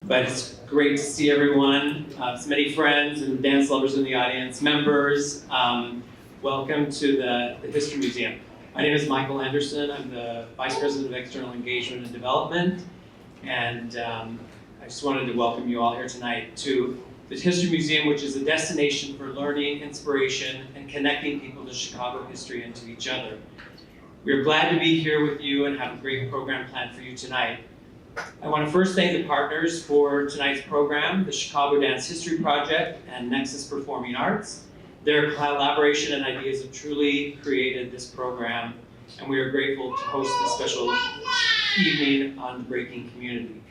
But it's great to see everyone, so many friends and dance lovers in the audience, members. Welcome to the History Museum. My name is Michael Anderson. I'm the Vice President of External Engagement and Development. And I just wanted to welcome you all here tonight to the History Museum, which is a destination for learning, inspiration, and connecting people to Chicago history and to each other. We are glad to be here with you and have a great program planned for you tonight. I want to first thank the partners for tonight's program, the Chicago Dance History Project and Nexus Performing Arts. Their collaboration and ideas have truly created this program, and we are grateful to host this special evening on the breaking community.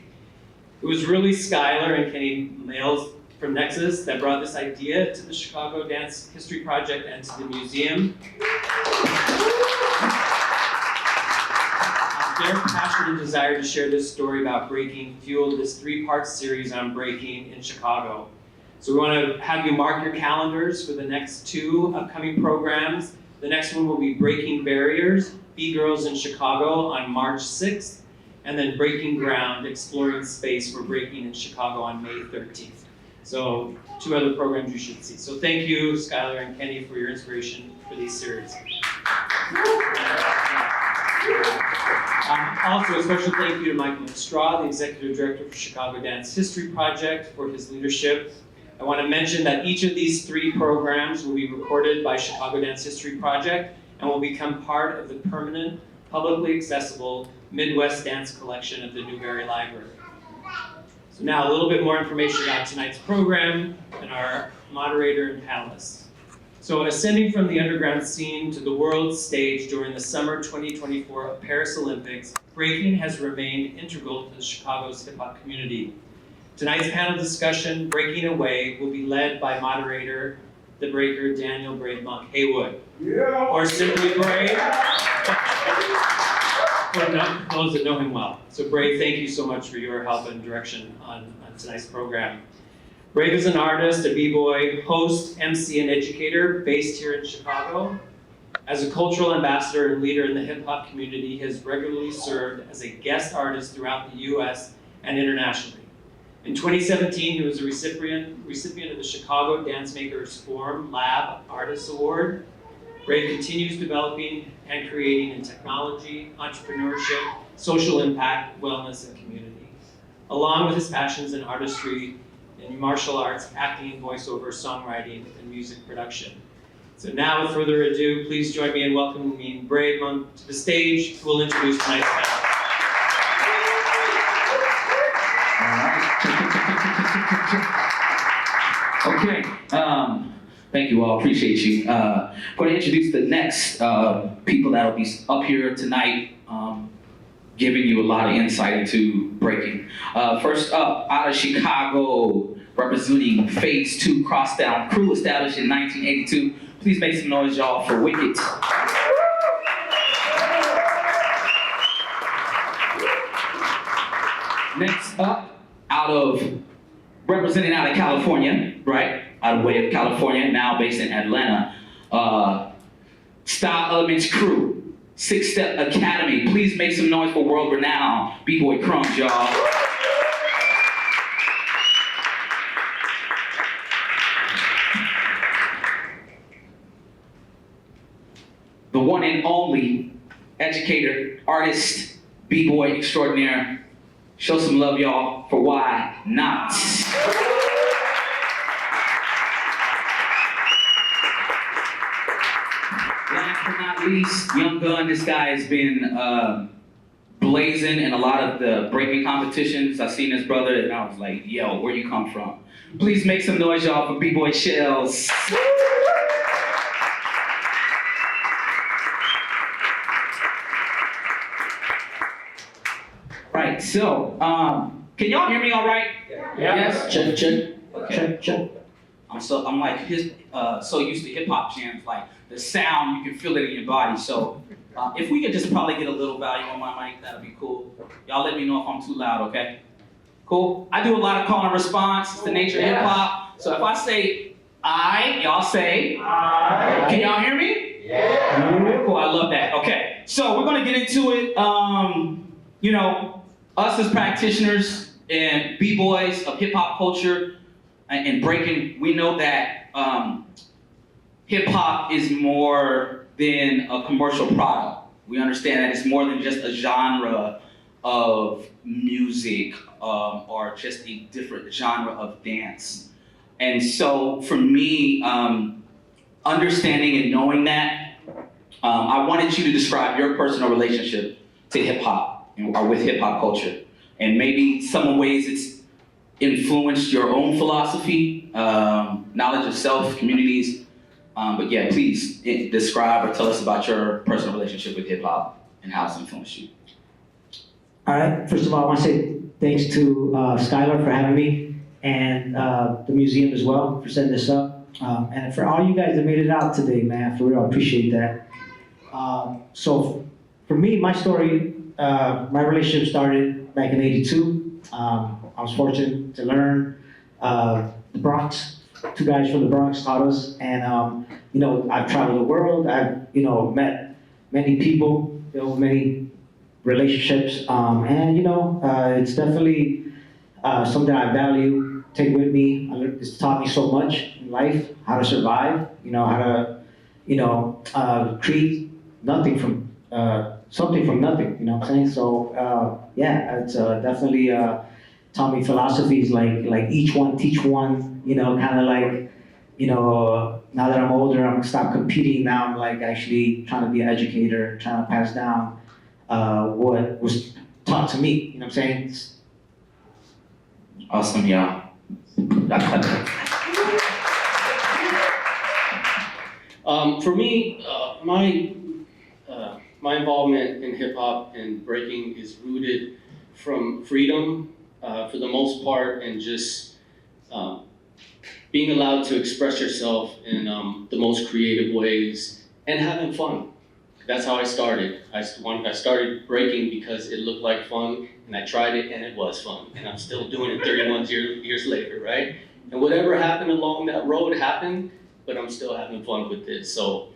It was really Skylar and Kenny Males from Nexus that brought this idea to the Chicago Dance History Project and to the museum. Their passion and desire to share this story about breaking fueled this three-part series on breaking in Chicago. So we want to have you mark your calendars for the next two upcoming programs. The next one will be Breaking Barriers, B-Girls in Chicago on March 6th, and then Breaking Ground, Exploring Space for Breaking in Chicago on May 13th. So two other programs you should see. So thank you, Skylar and Kenny, for your inspiration for these series. Also, a special thank you to Michael McStraw, the Executive Director for Chicago Dance History Project, for his leadership. I want to mention that each of these three programs will be recorded by Chicago Dance History Project and will become part of the permanent, publicly accessible Midwest Dance Collection at the Newberry Library. So now a little bit more information about tonight's program and our moderator and panelists. So ascending from the underground scene to the world stage during the summer 2024 Paris Olympics, breaking has remained integral to Chicago's hip-hop community. Tonight's panel discussion, Breaking Away, will be led by moderator, the breaker Daniel Bravemonk Haywood, or simply Brave, for those that know him well. So Brave, thank you so much for your help and direction on tonight's program. Brave is an artist, a b-boy, host, MC, and educator based here in Chicago. As a cultural ambassador and leader in the hip-hop community, he has regularly served as a guest artist throughout the U.S. and internationally. In 2017, he was a recipient of the Chicago Dance Makers Forum Lab Artists Award. Brave continues developing and creating in technology, entrepreneurship, social impact, wellness, and community, along with his passions in artistry, in martial arts, acting, voiceover, songwriting, and music production. So now, with further ado, please join me in welcoming Bravemonk to the stage, who will introduce tonight's panel. Okay, thank you all, appreciate you. Going to introduce the next people that will be up here tonight, giving you a lot of insight into breaking. First up, out of Chicago, representing Phase 2 Crosstown Crew, established in 1982. Please make some noise, y'all, for Wicked. Next up, representing out of California, right? Out of way of California, now based in Atlanta. Style Elements Crew, Six Step Academy. Please make some noise for world-renowned B-Boy Crumbs, y'all. The one and only educator, artist, B-Boy extraordinaire. Show some love, y'all, for YNOT. Last but not least, Young Gun. This guy has been blazing in a lot of the breaking competitions. I seen his brother and I was like, yo, where you come from? Please make some noise, y'all, for B-Boy Shellz. Right, so, can y'all hear me all right? Yeah. Yes? Check. Okay. Check. I'm like so used to hip hop jams, like the sound, you can feel it in your body. So if we could just probably get a little volume on my mic, that'd be cool. Y'all let me know if I'm too loud, okay? Cool. I do a lot of call and response. It's the nature of hip hop. So if I say I, y'all say I. Can y'all hear me? Yeah. Cool. I love that. Okay. So we're gonna get into it. You know, us as practitioners, and b-boys of hip-hop culture and breaking, we know that hip-hop is more than a commercial product. We understand that it's more than just a genre of music or just a different genre of dance. And so for me, understanding and knowing that, I wanted you to describe your personal relationship to hip-hop or with hip-hop culture. And maybe some ways it's influenced your own philosophy, knowledge of self, communities. But yeah, please describe or tell us about your personal relationship with hip-hop and how it's influenced you. All right, first of all, I want to say thanks to Skylar for having me and the museum as well for setting this up. And for all you guys that made it out today, man, for real, I appreciate that. So for me, my story, my relationship started back in '82. I was fortunate to learn the Bronx. 2 guys from the Bronx taught us, and I've traveled the world. I've met many people, built many relationships, and it's definitely something I value, take with me. It's taught me so much in life, how to survive, how to create nothing from something from nothing. You know what I'm saying? So yeah, it's definitely taught me philosophies like each one teach one. Kind of like now that I'm older, I'm gonna stop competing. Now I'm like actually trying to be an educator, trying to pass down what was taught to me. You know what I'm saying? Awesome, yeah. For me, my involvement in hip hop and breaking is rooted from freedom, for the most part, and just being allowed to express yourself in the most creative ways and having fun. That's how I started. I started breaking because it looked like fun, and I tried it, and it was fun. And I'm still doing it 31 years later, right? And whatever happened along that road happened, but I'm still having fun with it. So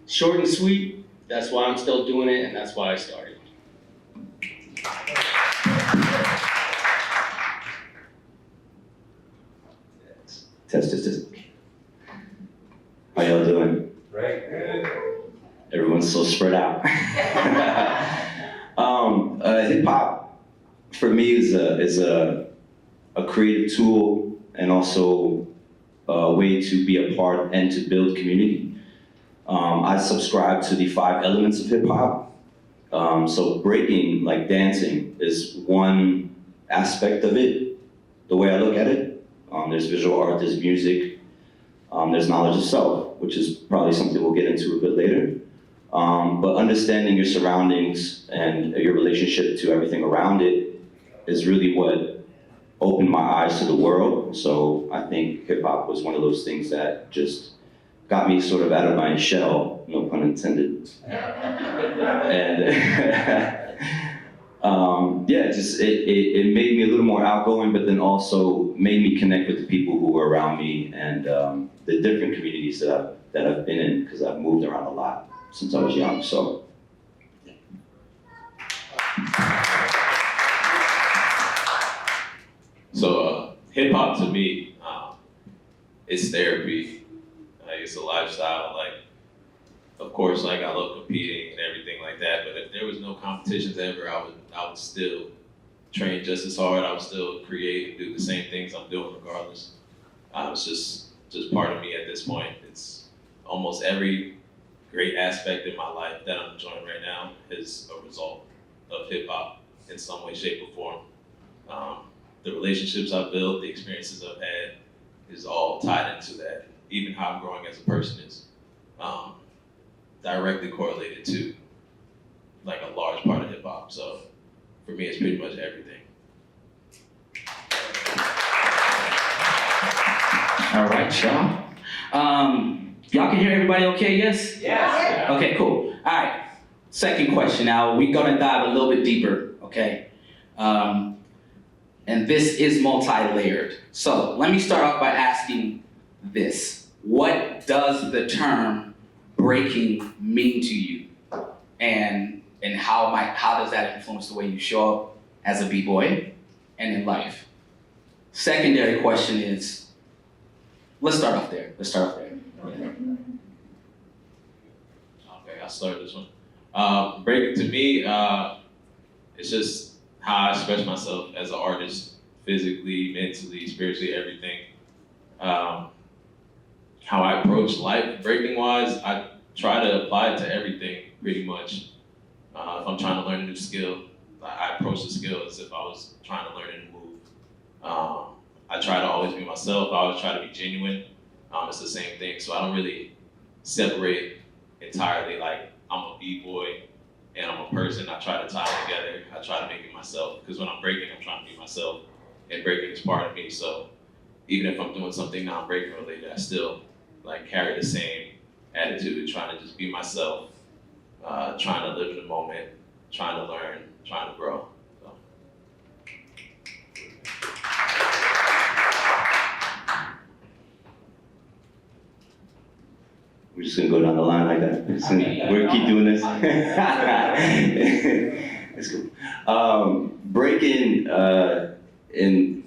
short and sweet, that's why I'm still doing it, and that's why I started. Test. How y'all doing? Right. Good. Everyone's so spread out. Hip hop for me is a creative tool and also a way to be a part and to build community. I subscribe to the 5 elements of hip hop. So breaking, like dancing, is one aspect of it, the way I look at it. There's visual art, there's music, there's knowledge of self, which is probably something we'll get into a bit later. But understanding your surroundings and your relationship to everything around it is really what opened my eyes to the world. So I think hip hop was one of those things that just got me sort of out of my shell, no pun intended. And yeah, just it made me a little more outgoing, but then also made me connect with the people who were around me and the different communities that I've been in, because I've moved around a lot since I was young. So. So hip hop to me, it's therapy. Like it's a lifestyle. Like, of course, like I love competing and everything like that. But if there was no competitions ever, I would still train just as hard. I would still create and do the same things I'm doing regardless. It's just part of me at this point. It's almost every great aspect in my life that I'm enjoying right now is a result of hip hop in some way, shape, or form. The relationships I've built, the experiences I've had, is all tied into that. Even how I'm growing as a person is directly correlated to like a large part of hip hop. So for me, it's pretty much everything. All right, y'all. Y'all can hear everybody okay, yes? Yes. Okay, cool. All right, second question now. We're gonna dive a little bit deeper, okay? And this is multi-layered. So let me start off by asking this. What does the term breaking mean to you? And how does that influence the way you show up as a b-boy and in life? Secondary question is, let's start off there. Okay, I'll start this one. Breaking to me, it's just how I express myself as an artist, physically, mentally, spiritually, everything. How I approach life, breaking wise, I try to apply it to everything pretty much. If I'm trying to learn a new skill, I approach the skill as if I was trying to learn a new move. I try to always be myself. I always try to be genuine. It's the same thing. So I don't really separate entirely, like I'm a b-boy and I'm a person. I try to tie it together. I try to make it myself. Because when I'm breaking, I'm trying to be myself. And breaking is part of me. So even if I'm doing something non-breaking related, I still like carry the same attitude, trying to just be myself, trying to live in the moment, trying to learn, trying to grow. So. We're just gonna go down the line like that. We're gonna keep doing this. That's cool. Breaking, in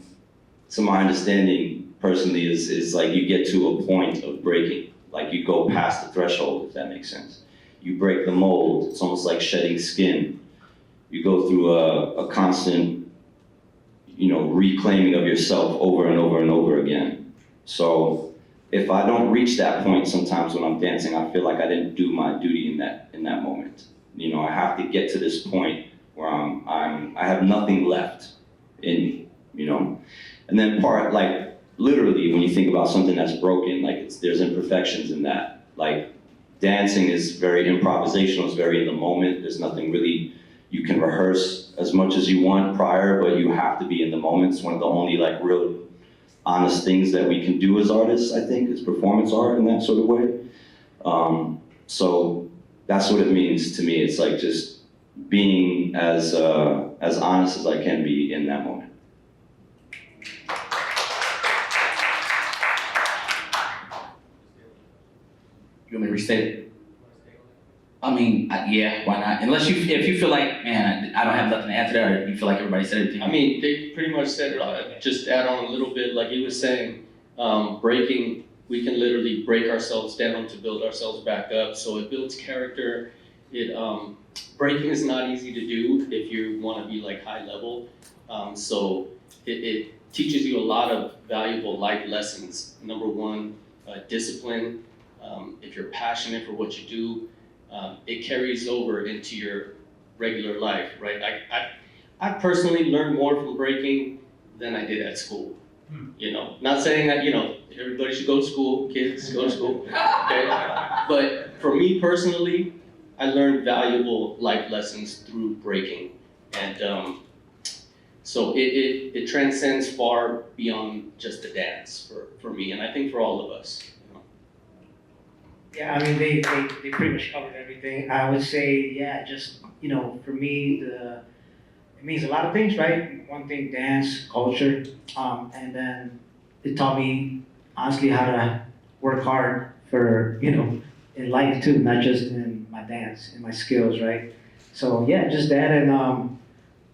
to my understanding personally, is like you get to a point of breaking. Like you go past the threshold, if that makes sense. You break the mold. It's almost like shedding skin. You go through a constant, reclaiming of yourself over and over and over again. So if I don't reach that point sometimes when I'm dancing, I feel like I didn't do my duty in that moment. I have to get to this point where I have nothing left in me, And then literally when you think about something that's broken, there's imperfections in that. Like dancing is very improvisational, it's very in the moment. There's nothing really, you can rehearse as much as you want prior, but you have to be in the moment. It's one of the only real honest things that we can do as artists, I think, is performance art in that sort of way. So that's what it means to me. It's like just being as honest as I can be in that moment. You want me to restate it? I mean, yeah, why not? If you feel like, man, I don't have nothing to add to that, or you feel like everybody said everything. I mean, they pretty much said it. Just add on a little bit, like he was saying, breaking, we can literally break ourselves down to build ourselves back up. So it builds character. Breaking is not easy to do if you want to be high level. So it teaches you a lot of valuable life lessons. Number one, discipline. If you're passionate for what you do, it carries over into your regular life, right? I personally learned more from breaking than I did at school. Not saying that, everybody should go to school, kids go to school, okay? But for me personally, I learned valuable life lessons through breaking. And so it transcends far beyond just the dance for me, and I think for all of us. Yeah, I mean, they pretty much covered everything. I would say, yeah, just, for me, it means a lot of things, right? One thing, dance, culture, and then it taught me, honestly, how to work hard for, in life too, not just in my dance, in my skills, right? So, yeah, just that, and,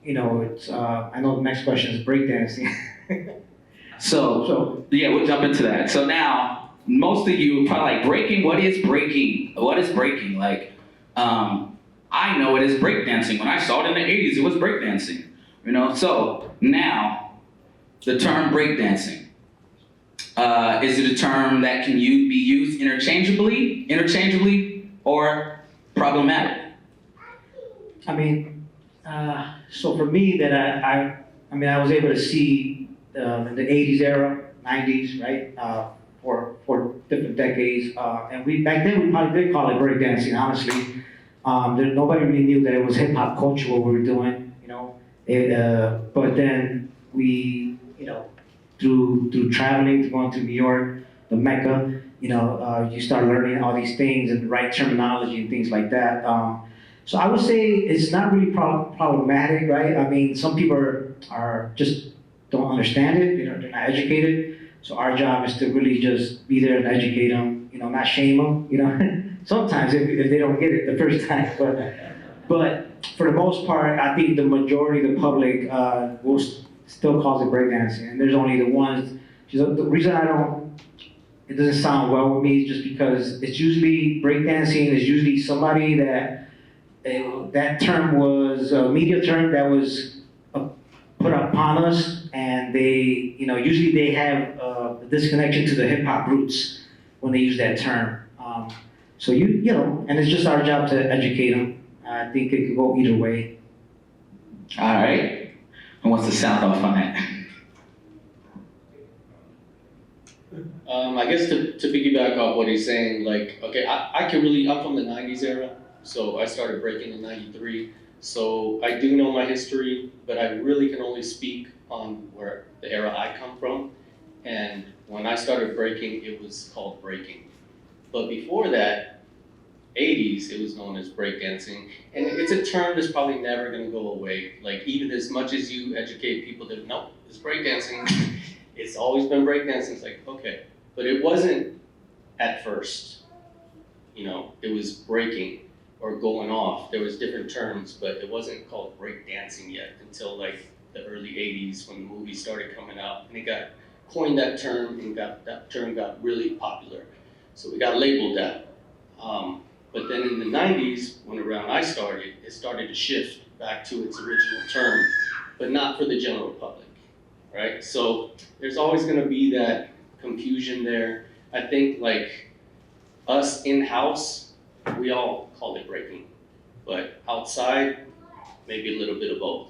it's, I know the next question is breakdancing. So, yeah, we'll jump into that. So now, most of you probably breaking. What is breaking? What is breaking? I know it is breakdancing. When I saw it in the 80s, it was breakdancing. So now, the term breakdancing. Is it a term that can be used interchangeably, or problematic? I mean, so for me, that I was able to see in the 80s era, 90s, right? For different decades, and back then we probably did call it breakdancing. Honestly, nobody really knew that it was hip hop culture what we were doing, but then we, through traveling, going to New York, the Mecca, you start learning all these things and the right terminology and things like that. So I would say it's not really problematic, right? I mean, some people are just don't understand it. They're not educated. So our job is to really just be there and educate them, not shame them, sometimes if they don't get it the first time. But for the most part, I think the majority of the public will still calls it breakdancing, and there's only the ones. The reason it doesn't sound well with me is just because it's usually breakdancing is usually somebody that term was a media term that was put upon us, and they, usually they have a disconnection to the hip hop roots when they use that term. So and it's just our job to educate them. I think it could go either way. All right. Who wants to sound off on that? I guess to piggyback off what he's saying, like, okay, I'm from the 90s era, so I started breaking in 93. So I do know my history, but I really can only speak on where the era I come from. And when I started breaking, it was called breaking. But before that, 80s, it was known as breakdancing. And it's a term that's probably never gonna go away. Like, even as much as you educate people that, no, it's breakdancing, it's always been breakdancing. It's like, okay. But it wasn't at first. It was breaking or going off. There was different terms, but it wasn't called breakdancing yet until like the early 80s when the movies started coming out. And it got coined that term, and that term got really popular. So we got labeled that. But then in the 90s, when around I started, it started to shift back to its original term, but not for the general public, right? So there's always gonna be that confusion there. I think like us in-house, we all call it breaking, but outside, maybe a little bit of both.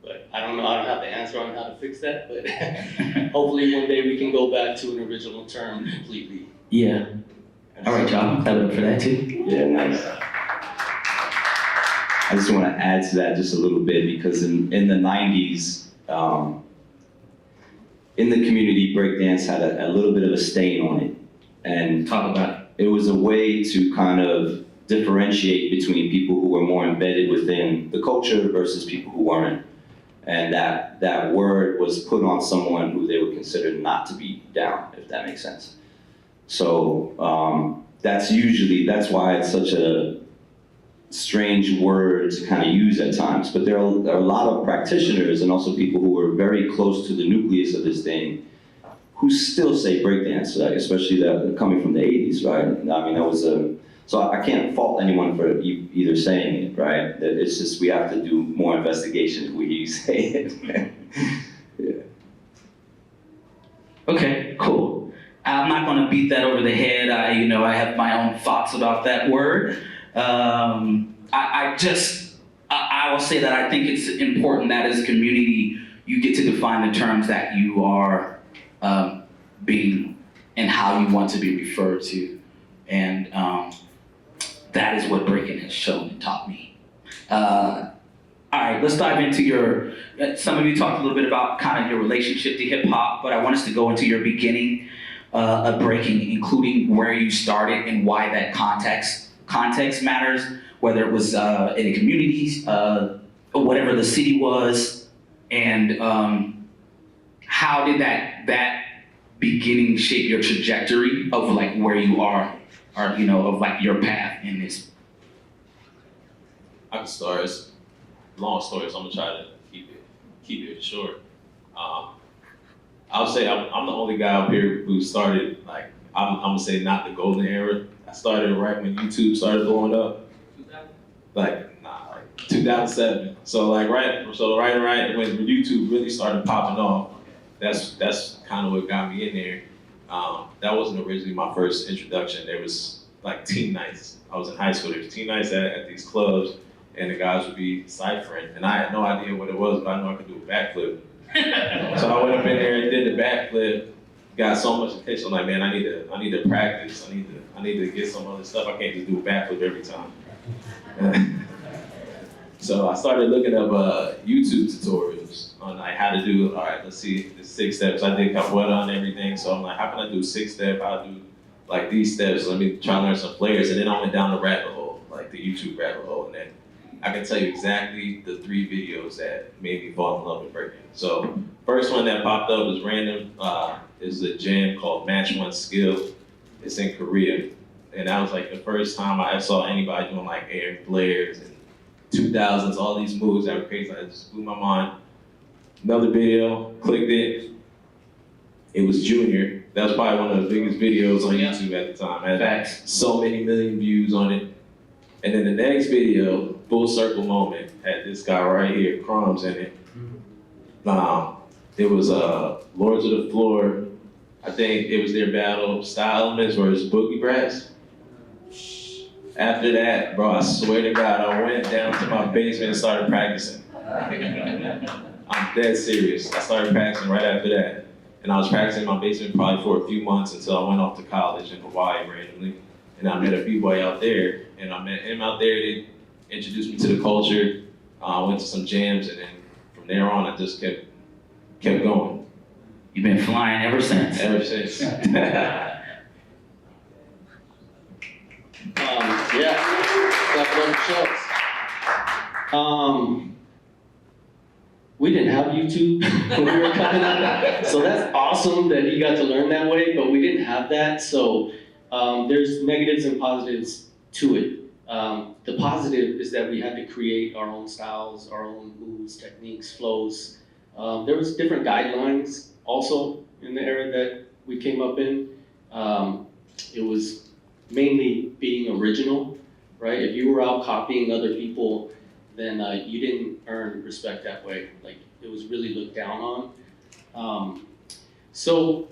But I don't know, I don't have the answer on how to fix that, but hopefully one day we can go back to an original term completely. Yeah. All right, y'all. Clap it up for that too. Yeah, nice. I just want to add to that just a little bit because in the 90s, in the community, breakdance had a little bit of a stain on it. And Talk about it. it was a way to kind of differentiate between people who were more embedded within the culture versus people who weren't. And that word was put on someone who they would consider not to be down, if that makes sense. So that's why it's such a strange word to kind of use at times. But there are a lot of practitioners and also people who are very close to the nucleus of this thing who still say breakdance, like, especially coming from the 80s, right? I mean, that was so I can't fault anyone for either saying it, right? It's just we have to do more investigation if we hear you say it. Yeah. Okay, cool. I'm not going to beat that over the head. I have my own thoughts about that word. I will say that I think it's important that as a community, you get to define the terms that you are being and how you want to be referred to. And that is what breaking has shown and taught me. All right, let's dive into some of you talked a little bit about kind of your relationship to hip hop, but I want us to go into your beginning of breaking, including where you started and why that context matters, whether it was in a community, or whatever the city was, and how did that beginning shape your trajectory of like where you are, or of like your path in this? I can start. It's a long story, so I'm gonna try to keep it short. I'll say I'm the only guy up here who started, like, I'm gonna say not the golden era. I started right when YouTube started blowing up. 2007. So right when YouTube really started popping off, that's kind of what got me in there. That wasn't originally my first introduction. There was like team nights. I was in high school. There was team nights at these clubs, and the guys would be ciphering, and I had no idea what it was, but I knew I could do a backflip. So I went up in there and did the backflip. Got so much attention. I'm like, man, I need to practice. I need to get some other stuff. I can't just do a backflip every time. So I started looking up YouTube tutorials on like how to do. All right, let's see the 6 steps. I did capoeira and everything. So I'm like, how can I do 6-step? How to do like these steps? Let me try to learn some flares. And then I went down the rabbit hole, like the YouTube rabbit hole, and then I can tell you exactly the 3 videos that made me fall in love with breaking. So first one that popped up was random. Is a jam called Match One Skill. It's in Korea. And that was like the first time I saw anybody doing like air flares and 2000s, all these moves that were crazy. It just blew my mind. Another video, clicked it. It was Junior. That was probably one of the biggest videos on YouTube at the time. Had Facts. so many million views on it. And then the next video, full circle moment, had this guy right here, Crumbs, in it. It was Lords of the Floor. I think it was their battle, Style Elements versus Boogie Brass. After that, bro, I swear to God, I went down to my basement and started practicing. I'm dead serious. I started practicing right after that. And I was practicing in my basement probably for a few months until I went off to college in Hawaii randomly. And I met a B-boy out there, and I met him out there. They introduced me to the culture. I went to some jams, and then from there on, I just kept going. You've been flying ever since. Ever since. Yeah, clap it up for Shellz. We didn't have YouTube when we were coming up, so that's awesome that he got to learn that way, but we didn't have that, so there's negatives and positives to it. The positive is that we had to create our own styles, our own moves, techniques, flows. There was different guidelines also in the era that we came up in. It was mainly being original, right? If you were out copying other people, then you didn't earn respect that way. Like, it was really looked down on. So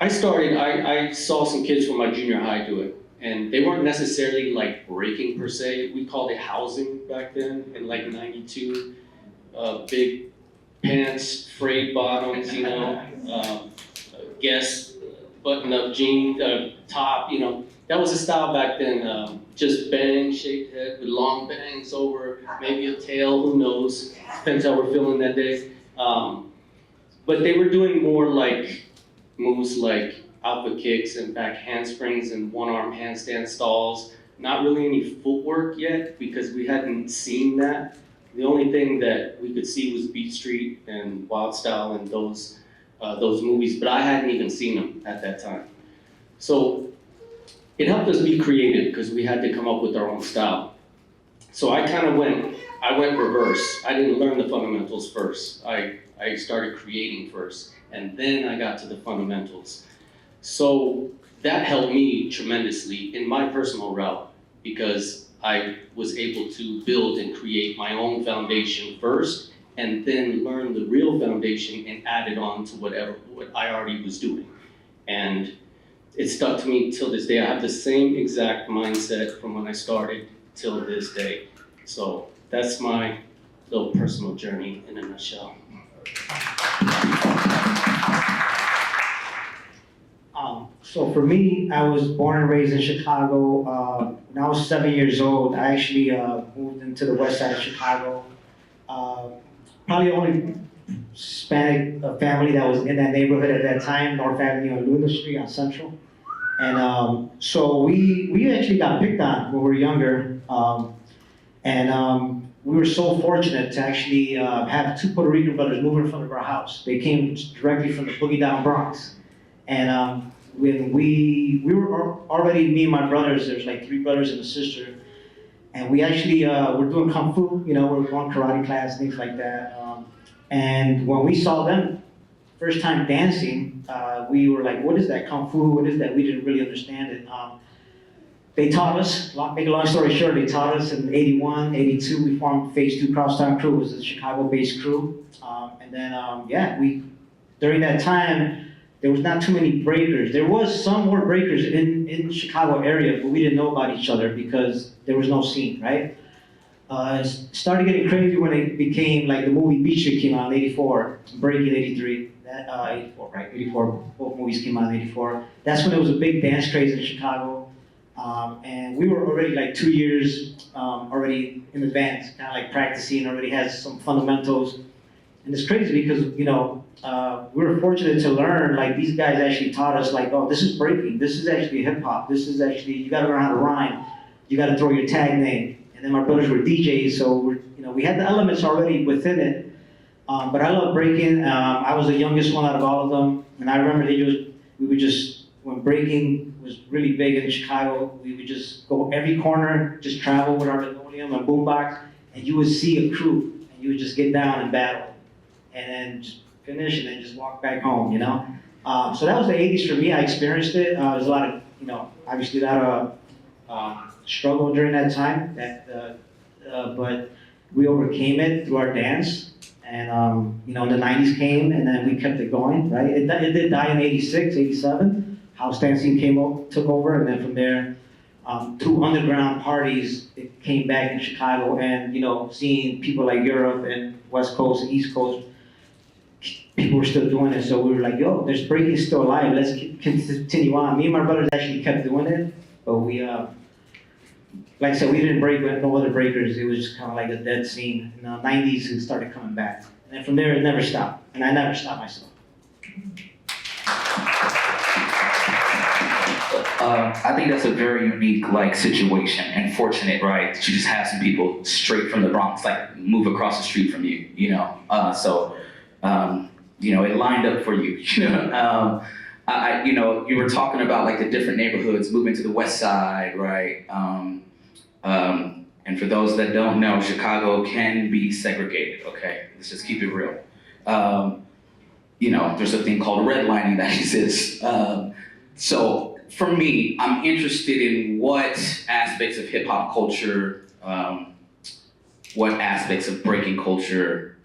I saw some kids from my junior high do it, and they weren't necessarily like breaking per se. We called it housing back then in like '92. Big pants, frayed bottoms, you know, Guess button-up jean top, you know. That was the style back then. Just bang, shaved head with long bangs over, maybe a tail, who knows. Depends how we're feeling that day. But they were doing more like moves like alpha kicks and back handsprings and one-arm handstand stalls. Not really any footwork yet because we hadn't seen that. The only thing that we could see was Beat Street and Wild Style and those movies, but I hadn't even seen them at that time. So it helped us be creative because we had to come up with our own style. So I went reverse. I didn't learn the fundamentals first. I started creating first, and then I got to the fundamentals. So that helped me tremendously in my personal route because I was able to build and create my own foundation first, and then learn the real foundation and add it on to what I already was doing. And it stuck to me till this day. I have the same exact mindset from when I started till this day. So that's my little personal journey in a nutshell. So for me, I was born and raised in Chicago. When I was 7 years old, I actually moved into the west side of Chicago. Probably the only Hispanic family that was in that neighborhood at that time, North Avenue on Luna Street on Central. And so we actually got picked on when we were younger. We were so fortunate to actually have two Puerto Rican brothers move in front of our house. They came directly from the Boogie Down Bronx. And when we were already, me and my brothers, there's like 3 brothers and a sister, and we actually were doing Kung Fu, you know, we were going karate class, things like that. And when we saw them first time dancing, we were like, what is that Kung Fu? What is that? We didn't really understand it. They taught us, make a long story short, they taught us in '81, '82, we formed Phase 2 Crosstown Crew, it was a Chicago-based crew. During that time, there was not too many breakers. There was some more breakers in the Chicago area, but we didn't know about each other because there was no scene, right? It started getting crazy when it became like the movie Beat Street came out in '84, Breaking '83, 84, right? '84, both movies came out in '84. That's when there was a big dance craze in Chicago. And we were already like 2 years already in advance, kind of like practicing, already has some fundamentals. And it's crazy because, you know, we were fortunate to learn, like these guys actually taught us like, oh, this is breaking, this is actually hip hop, this is actually, you gotta learn how to rhyme, you gotta throw your tag name. And then my brothers were DJs, so we had the elements already within it. But I love breaking. I was the youngest one out of all of them. And I remember when breaking was really big in Chicago, we would just go every corner, just travel with our linoleum and boombox, and you would see a crew, and you would just get down and battle. and then just finish and then just walk back home, you know? So that was the 80s for me. I experienced it. There's a lot of, you know, obviously a lot of struggle during that time, but we overcame it through our dance. And, you know, the 90s came and then we kept it going, right? It did die in 86, 87. House dancing took over, and then from there, through underground parties, it came back in Chicago, and, you know, seeing people like Europe and West Coast and East Coast, people were still doing it, so we were like, yo, there's breaking still alive, let's continue on. Me and my brothers actually kept doing it, but we, like I said, we didn't break with no other breakers. It was just kind of like a dead scene. In the 90s, it started coming back. And then from there, it never stopped, and I never stopped myself. I think that's a very unique like situation and fortunate, right? That you just have some people straight from the Bronx like move across the street from you, you know. You know, it lined up for you. You know, you were talking about like the different neighborhoods moving to the West Side, right? And for those that don't know, Chicago can be segregated. Okay, let's just keep it real. You know, there's a thing called redlining that exists. So for me, I'm interested in what aspects of hip hop culture, what aspects of breaking culture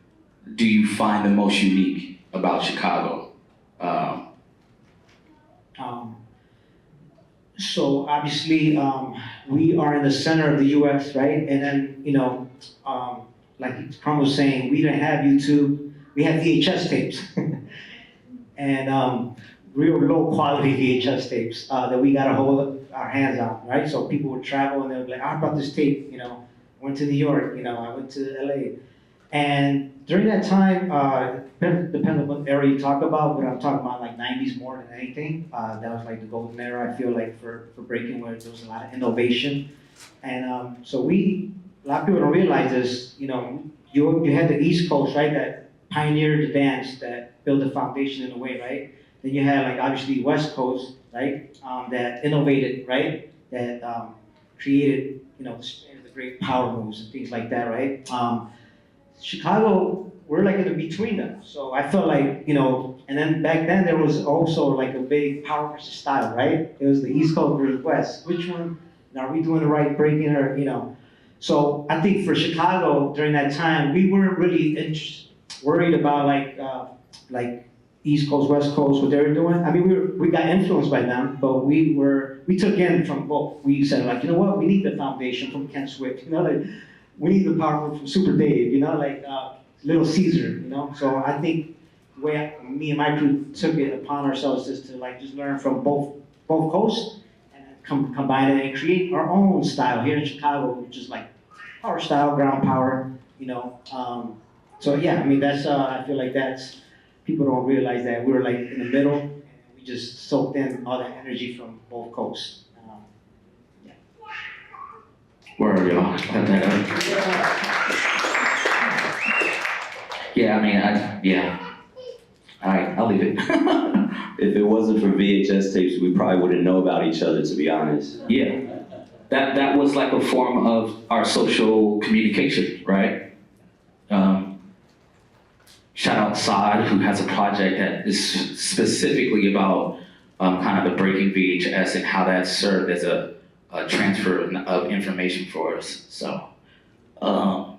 do you find the most unique about Chicago? So obviously, we are in the center of the U.S., right? And then, you know, like Crumbs was saying, we didn't have YouTube. We had VHS tapes. And real low quality VHS tapes that we got to hold our hands on, right? So people would travel and they would be like, I brought this tape, you know, went to New York, you know, I went to LA. And during that time, depending on what era you talk about, but I'm talking about like 90s more than anything. That was like the golden era, I feel like, for breaking, where there was a lot of innovation. And so a lot of people don't realize this, you know, you had the East Coast, right, that pioneered the dance, that built the foundation in a way, right? Then you had like obviously West Coast, right, that innovated, right, that created, you know, the great power moves and things like that, right? Chicago, we're like in the between them. So I felt like, you know, and then back then there was also like a big power versus style, right? It was the East Coast versus West. Which one, are we doing the right breaking or, you know? So I think for Chicago during that time, we weren't really worried about like East Coast, West Coast, what they were doing. I mean, we got influenced by them, but we took in from both. We said like, you know what, we need the foundation from Ken Swift, you know, like we need the power move from Super Dave, you know, like Little Caesar, you know. So I think the way me and my crew took it upon ourselves is to like just learn from both coasts and combine it and create our own style here in Chicago, which is like power style, ground power, you know. So yeah, I mean that's I feel like that's, people don't realize that we were like in the middle and we just soaked in all that energy from both coasts. Yeah. Where are y'all? Yeah, I mean, yeah. All right, I'll leave it. If it wasn't for VHS tapes, we probably wouldn't know about each other, to be honest. Yeah, that was like a form of our social communication, right? Shout out Saad, who has a project that is specifically about kind of the breaking VHS and how that served as a transfer of information for us. So I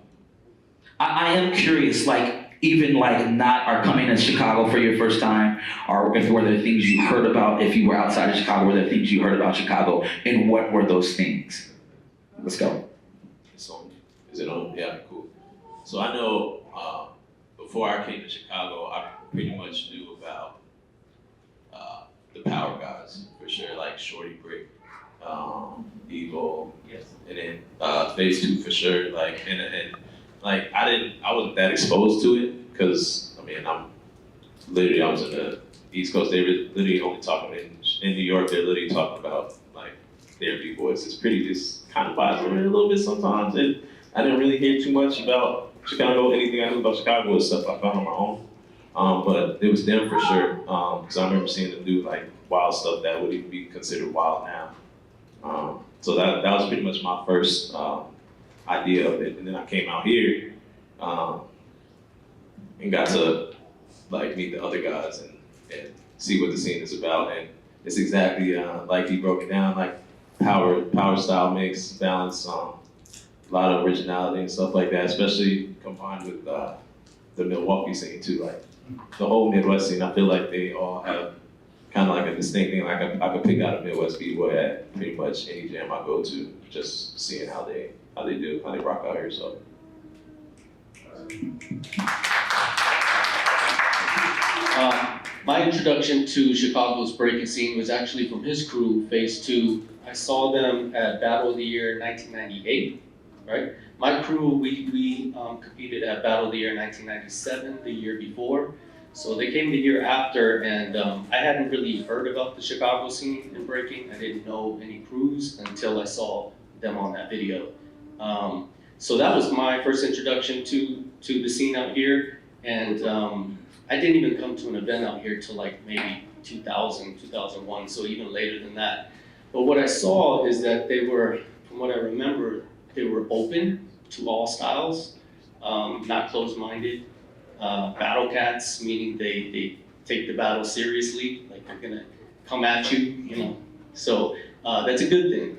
am curious, like, even like not are coming to Chicago for your first time, or if were there things you heard about, if you were outside of Chicago, were there things you heard about Chicago, and what were those things? Let's go. It's on. Is it on? Yeah, cool. So I know before I came to Chicago, I pretty much knew about the power guys for sure, like Shorty Brick, Eagle, Yes. and then Phase 2 for sure. Like and like I wasn't that exposed to it because I mean I was in the East Coast. They were literally only talking in New York. They're literally talking about like their B-boys. It's kind of vibes over it a little bit sometimes. And I didn't really hear too much about Chicago. Anything I knew about Chicago was stuff I found on my own. But it was them for sure. Because I remember seeing them do like wild stuff that would even be considered wild now. So that was pretty much my first idea of it. And then I came out here. and got to like meet the other guys and see what the scene is about. And it's exactly like he broke it down, like power style mix, balance, a lot of originality and stuff like that, especially combined with the Milwaukee scene too. Like the whole Midwest scene, I feel like they all have kind of like a distinct thing. Like I could pick out a Midwest b-boy at pretty much any jam I go to, just seeing how they rock out here. So. My introduction to Chicago's breaking scene was actually from his crew, Phase 2. I saw them at Battle of the Year 1998, right? My crew, we competed at Battle of the Year 1997, the year before. So they came the year after, and I hadn't really heard about the Chicago scene in breaking. I didn't know any crews until I saw them on that video. So that was my first introduction to the scene out here, and I didn't even come to an event out here till like maybe 2000, 2001, so even later than that. But what I saw is that they were, from what I remember, they were open to all styles, not closed-minded. Battle cats, meaning they take the battle seriously, like they're gonna come at you, you know. So that's a good thing.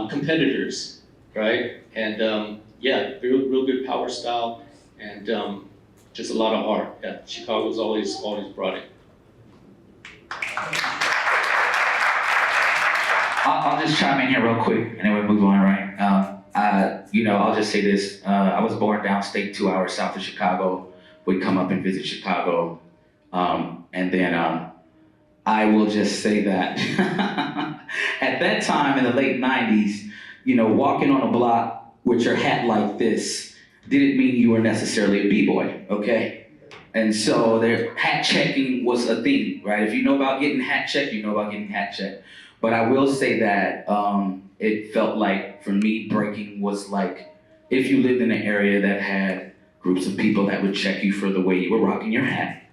Competitors, right? And yeah, real good power style, and just a lot of heart. Yeah, Chicago's always brought it. I'll just chime in here real quick, and then we'll move on, right? I'll just say this. I was born downstate, 2 hours south of Chicago. Would come up and visit Chicago. And then I will just say that at that time in the late 90s, walking on a block with your hat like this didn't mean you were necessarily a b-boy, okay? And so their hat checking was a thing, right? If you know about getting hat checked, you know about getting hat checked. But I will say that it felt like, for me, breaking was like, if you lived in an area that had groups of people that would check you for the way you were rocking your hat,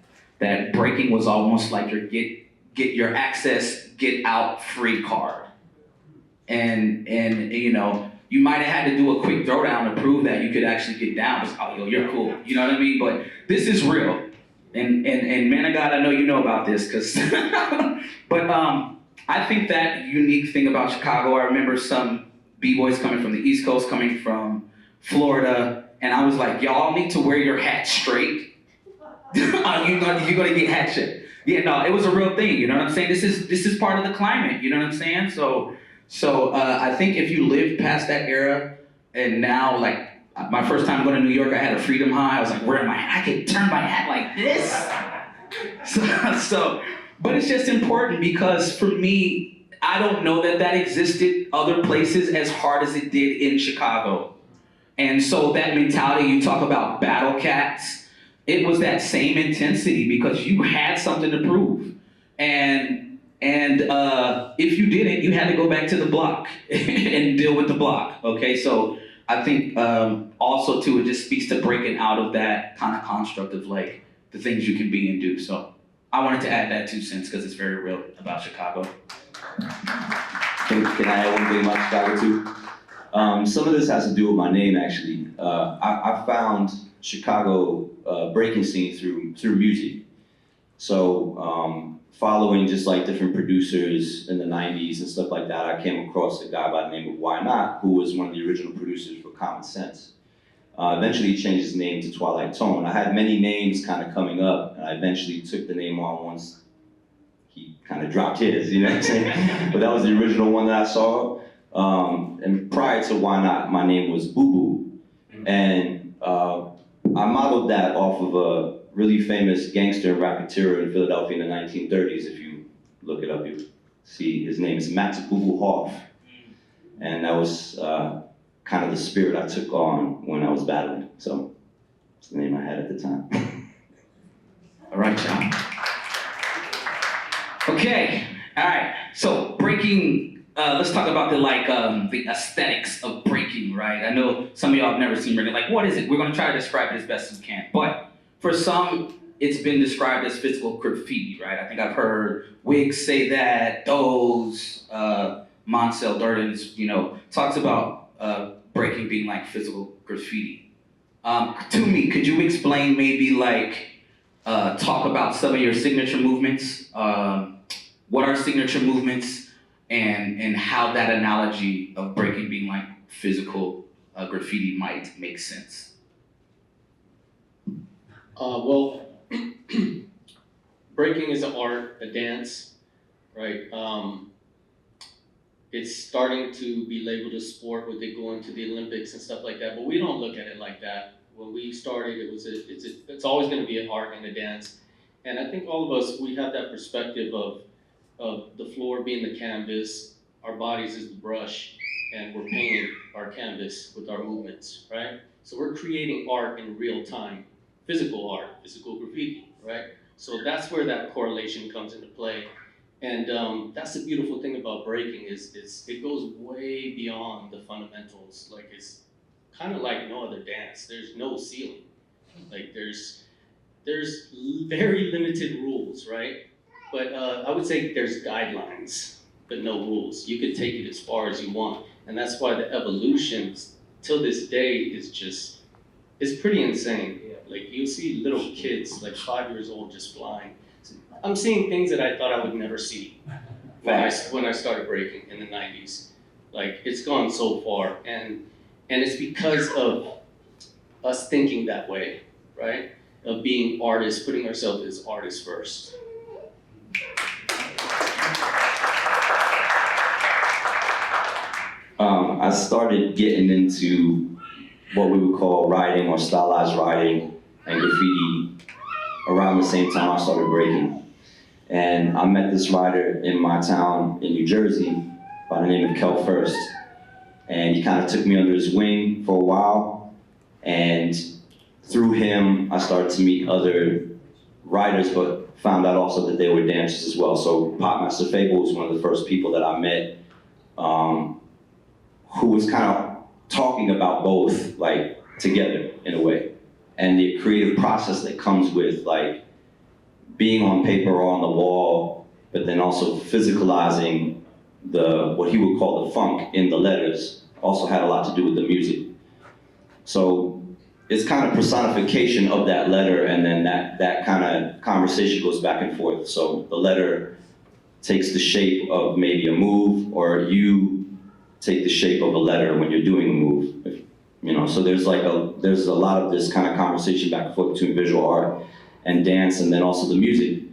that breaking was almost like your get your access, get out free card. And you might have had to do a quick throwdown to prove that you could actually get down. Just, oh, yo, you're cool. You know what I mean? But this is real. And man of God, I know you know about this, but I think that unique thing about Chicago, I remember some b-boys coming from the East Coast, coming from Florida, and I was like, y'all need to wear your hat straight. You're gonna get hat checked. Yeah, no, it was a real thing. You know what I'm saying? This is part of the climate. You know what I'm saying? So I think if you lived past that era, and now, like, my first time going to New York, I had a Freedom High. I was like, where am I? I could turn my hat like this. But it's just important because for me, I don't know that existed other places as hard as it did in Chicago. And so that mentality, you talk about battle cats, it was that same intensity because you had something to prove. And if you didn't, you had to go back to the block and deal with the block, okay? So I think also too, it just speaks to breaking out of that kind of construct of like the things you can be and do. So I wanted to add that 2 cents because it's very real about Chicago. Can I add one thing about Chicago too? Some of this has to do with my name actually. I found Chicago breaking scene through music. So following just like different producers in the 90s and stuff like that, I came across a guy by the name of YNOT, who was one of the original producers for Common Sense. Eventually he changed his name to Twilight Tone. I had many names kind of coming up, and I eventually took the name on once he kind of dropped his, you know what I'm saying? But that was the original one that I saw. And prior to YNOT, my name was Boo Boo. And I modeled that off of a really famous gangster and racketeer in Philadelphia in the 1930s. If you look it up, you see his name is Max Boo Boo Hoff. And that was kind of the spirit I took on when I was battling. So it's the name I had at the time. All right, John. Okay, all right. So breaking, let's talk about the aesthetics of breaking, right? I know some of y'all have never seen breaking. Like, what is it? We're gonna try to describe it as best as we can. But for some, it's been described as physical graffiti, right? I think I've heard Wiggs say that, Doze, Monsell Durden's, talks about breaking being like physical graffiti. To me, could you explain maybe like, talk about some of your signature movements? What are signature movements and how that analogy of breaking being like physical graffiti might make sense? Well, breaking is an art, a dance, right? It's starting to be labeled a sport with it going to the Olympics and stuff like that, but we don't look at it like that. When we started, it's always going to be an art and a dance, and I think all of us, we have that perspective of the floor being the canvas, our bodies is the brush, and we're painting our canvas with our movements, right? So we're creating art in real time, physical art, physical graffiti, right? So that's where that correlation comes into play. And that's the beautiful thing about breaking is it goes way beyond the fundamentals. Like it's kind of like no other dance. There's no ceiling. Like there's very limited rules, right? But I would say there's guidelines, but no rules. You could take it as far as you want. And that's why the evolution till this day is pretty insane. Like you see little kids, like 5 years old, just flying. I'm seeing things that I thought I would never see when I started breaking in the 90s. Like it's gone so far, and it's because of us thinking that way, right? Of being artists, putting ourselves as artists first. I started getting into what we would call writing or stylized writing and graffiti around the same time I started breaking. And I met this writer in my town in New Jersey by the name of Kel First. And he kind of took me under his wing for a while. And through him, I started to meet other writers, but found out also that they were dancers as well. So Popmaster Fable was one of the first people that I met who was kind of talking about both, like, together in a way. And the creative process that comes with, like, being on paper or on the wall, but then also physicalizing what he would call the funk in the letters also had a lot to do with the music. So it's kind of personification of that letter, and then that kind of conversation goes back and forth. So the letter takes the shape of maybe a move, or you take the shape of a letter when you're doing a move. You know, so there's a lot of this kind of conversation back and forth between visual art and dance, and then also the music.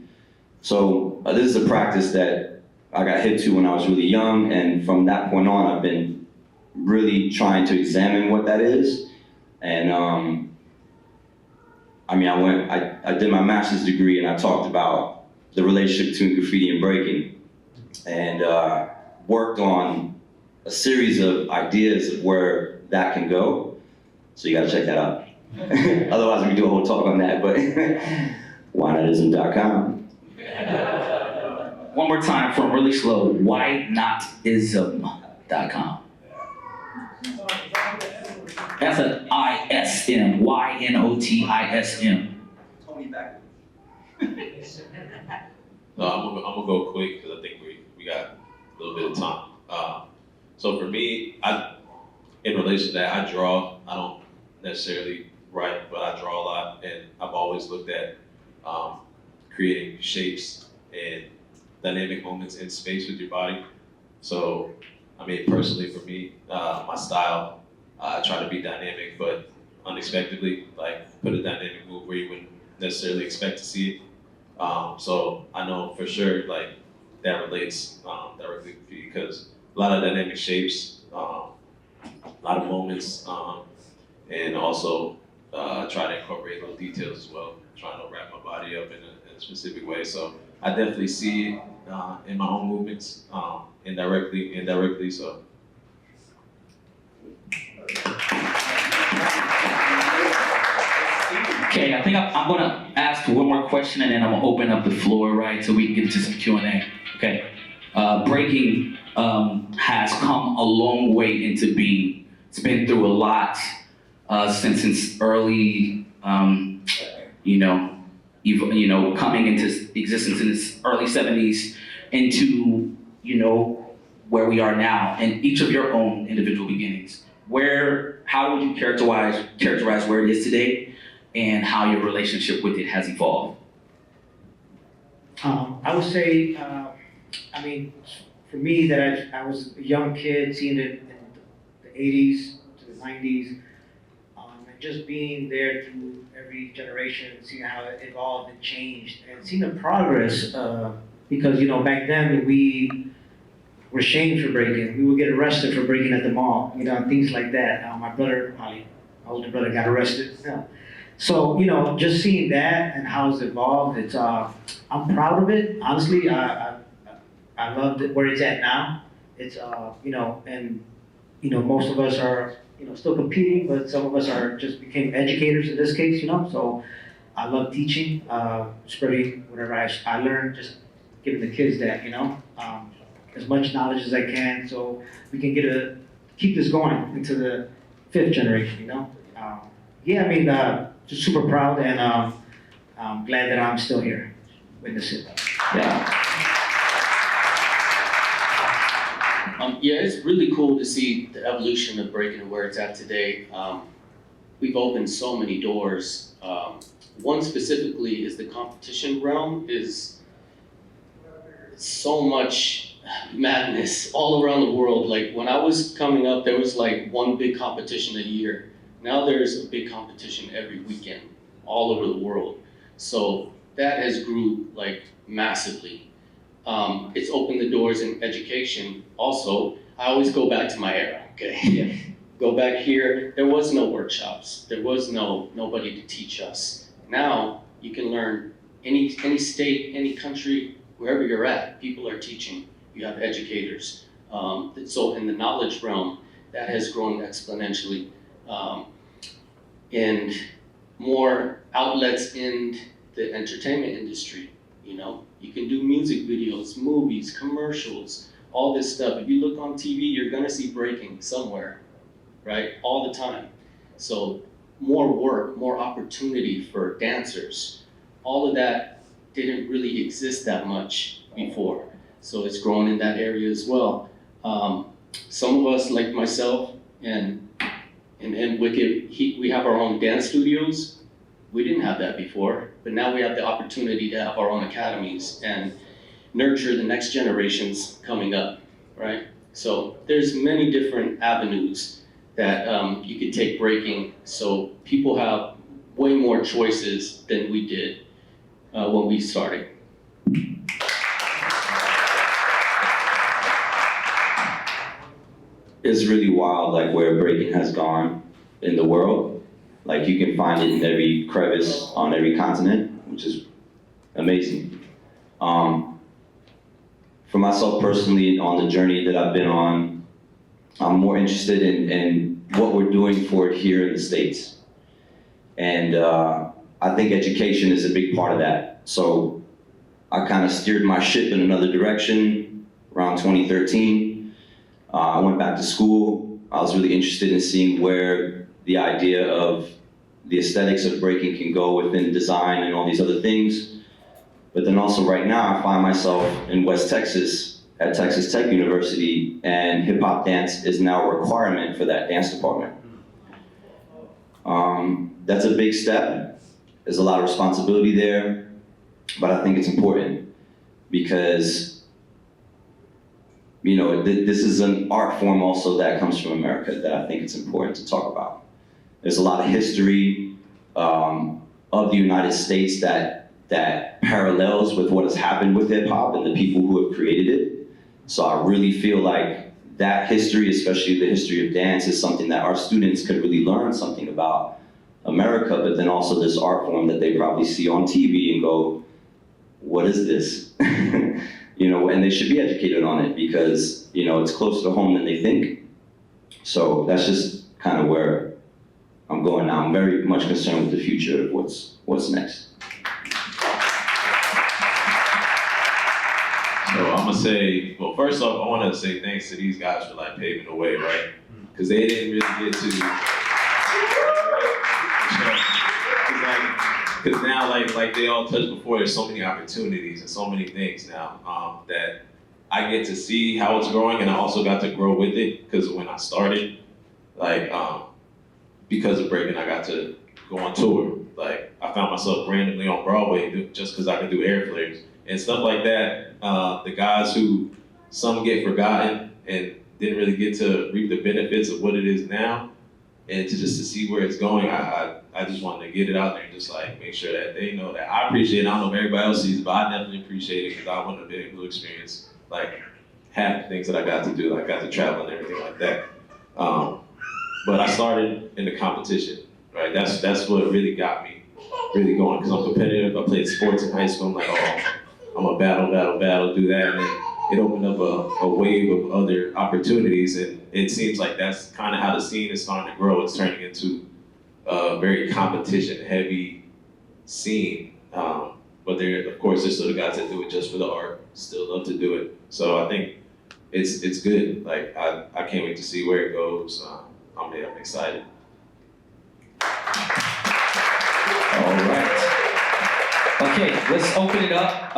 So this is a practice that I got hip to when I was really young, and from that point on, I've been really trying to examine what that is. And I mean, I did my master's degree, and I talked about the relationship between graffiti and breaking, and worked on a series of ideas of where that can go. So you gotta check that out. Otherwise, we can do a whole talk on that, but YNOTism.com. One more time from really slow, YNOTism.com. That's an ISM, YNOTISM. No, I'm gonna go quick because I think we got a little bit of time. So for me, in relation to that, I draw. I don't necessarily write, but I draw a lot, and I've always looked at creating shapes and dynamic moments in space with your body. So, I mean, personally for me, my style, I try to be dynamic, but unexpectedly, like put a dynamic move where you wouldn't necessarily expect to see it. So I know for sure, like that relates directly because a lot of dynamic shapes, a lot of moments, and also try to incorporate little details as well, trying to wrap my body up in a specific way. So I definitely see it in my own movements, indirectly, so. Okay, I think I'm gonna ask one more question and then I'm gonna open up the floor, right, so we can get into some Q&A. Okay, breaking has come a long way into being. It's been through a lot since its early, coming into existence in its early 70s into, where we are now, and each of your own individual beginnings. Where how would you characterize where it is today and how your relationship with it has evolved? I would say, I mean, for me, that I was a young kid, seeing it in the 80s to the 90s, and just being there through every generation, seeing how it evolved and changed, and seeing the progress, because, you know, back then, we were shamed for breaking. We would get arrested for breaking at the mall, you know, and things like that. My brother, my older brother, got arrested. Yeah. So, you know, just seeing that and how it's evolved, it's, I'm proud of it. Honestly, I love it where it's at now. It's, you know, and, you know, most of us are, you know, still competing, but some of us are just became educators in this case, you know. So I love teaching, spreading whatever I learned, just giving the kids that, you know, as much knowledge as I can, so we can keep this going into the 5th generation, you know. Yeah, I mean, just super proud, and I'm glad that I'm still here, witnessing it. Yeah. Yeah, it's really cool to see the evolution of breaking and where it's at today. We've opened so many doors. One specifically is the competition realm is so much madness all around the world. Like when I was coming up, there was like one big competition a year. Now there's a big competition every weekend all over the world. So that has grew like massively. It's opened the doors in education. Also, I always go back to my era, okay? Yeah. Go back here, there was no workshops. There was nobody to teach us. Now you can learn any state, any country, wherever you're at, people are teaching. You have educators. So in the knowledge realm, that has grown exponentially. And more outlets in the entertainment industry, you know? You can do music videos, movies, commercials, all this stuff. If you look on TV, you're gonna see breaking somewhere, right? All the time. So more work, more opportunity for dancers. All of that didn't really exist that much before. So it's grown in that area as well. Some of us, like myself and Wicked, we have our own dance studios. We didn't have that before, but now we have the opportunity to have our own academies and nurture the next generations coming up, right? So there's many different avenues that you could take breaking. So people have way more choices than we did when we started. It's really wild, like where breaking has gone in the world. Like you can find it in every crevice on every continent, which is amazing. For myself personally, on the journey that I've been on, I'm more interested in what we're doing for it here in the States. And I think education is a big part of that. So I kind of steered my ship in another direction around 2013. I went back to school. I was really interested in seeing where the idea of the aesthetics of breaking can go within design and all these other things. But then also right now, I find myself in West Texas at Texas Tech University, and hip hop dance is now a requirement for that dance department. That's a big step. There's a lot of responsibility there, but I think it's important because, you know, this is an art form also that comes from America that I think it's important to talk about. There's a lot of history of the United States that parallels with what has happened with hip hop and the people who have created it. So I really feel like that history, especially the history of dance, is something that our students could really learn something about America, but then also this art form that they probably see on TV and go, what is this? You know, and they should be educated on it because, you know, it's closer to home than they think. So that's just kind of where I'm going now. I'm very much concerned with the future of what's next. So I'm gonna say, well, first off, I want to say thanks to these guys for like paving the way, right? Because they didn't really get to. Because now, like they all touched before, there's so many opportunities and so many things now that I get to see how it's growing, and I also got to grow with it. Because when I started, like because of breaking, I got to go on tour. Like, I found myself randomly on Broadway just because I could do air flares and stuff like that. The guys who some get forgotten and didn't really get to reap the benefits of what it is now, and to see where it's going, I just wanted to get it out there and just like make sure that they know that I appreciate it. I don't know if everybody else sees it, but I definitely appreciate it because I wouldn't have been able to experience like half the things that I got to do. Like, I got to travel and everything like that. But I started in the competition, right? That's what really got me really going, because I'm competitive. I played sports in high school. I'm like, oh, I'm a battle, do that. And then it opened up a wave of other opportunities. And it seems like that's kind of how the scene is starting to grow. It's turning into a very competition-heavy scene. But of course, there's still the guys that do it just for the art, still love to do it. So I think it's good. Like, I can't wait to see where it goes. I'm excited. All right. Okay, let's open it up.